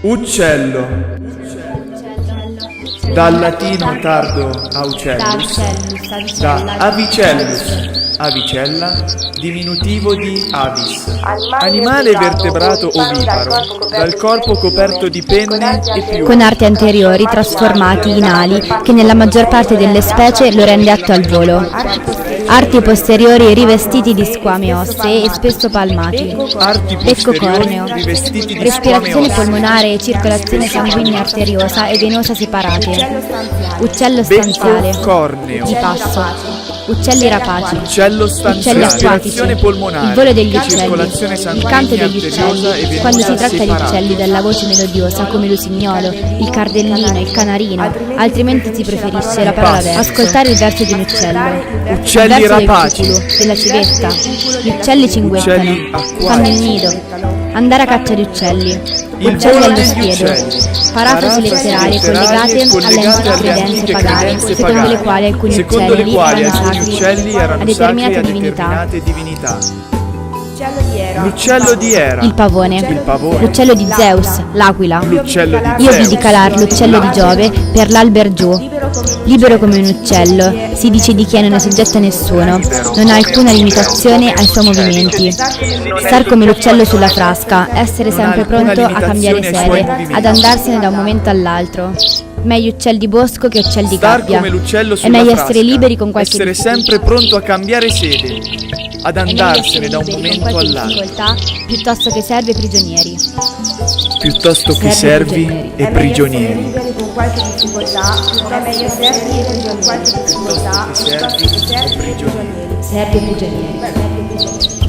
Uccello. Dal latino tardo aucellus, da avicellus, avicella, diminutivo di avis, animale vertebrato oviparo, dal corpo coperto di penne e piume, con arti anteriori trasformati in ali che nella maggior parte delle specie lo rende atto al volo, arti posteriori rivestiti di squame ossee e spesso palmati, arti becco posteriori corneo, rivestiti di respirazione squame polmonare e circolazione sanguigna arteriosa e venosa separate, uccello stanziale, becco corneo, di passo, uccelli rapaci, uccello uccelli stanziale, acquatici, respirazione polmonare, il volo degli circolazione uccelli, il canto sanguigna degli arteriosa e uccelli, venosa quando si tratta di separate. uccelli dalla voce melodiosa come l'usignolo, il cardellino, il canarino, altrimenti si preferisce la parola verso. Ascoltare il verso di un uccello, Uccelli il verso del rapaci, cuculo, della civetta, gli uccelli cinguettano, Uccelli acquatici. fanno il nido, andare a caccia di uccelli, Il uccelli volo allo degli spiedo, uccelli. parafrasi letterarie collegate alle antiche credenze pagane, secondo le quali alcuni uccelli erano uccelli erano sacri a sacri a determinate divinità. determinate divinità. L'uccello di Era, Il pavone, l'uccello di Zeus, l'aquila. l'uccello di Io Zeus, vidi calar l'uccello di Giove per l'alber giù. Libero come un uccello, si dice di chi non è soggetto a nessuno, non ha alcuna limitazione ai suoi movimenti. Star come l'uccello sulla frasca, essere sempre pronto a cambiare sede, ad andarsene da un momento all'altro. Meglio uccel di bosco che uccel di Star gabbia. come l'uccello È sulla meglio frasca, essere liberi con qualche essere sempre pronto a cambiare sede, ad andarsene da un momento all'altro, piuttosto che servi e prigionieri. piuttosto che servi e prigionieri. Con qualche difficoltà, è meglio servi e prigionieri. Piuttosto che servi e prigionieri. Servi e prigionieri.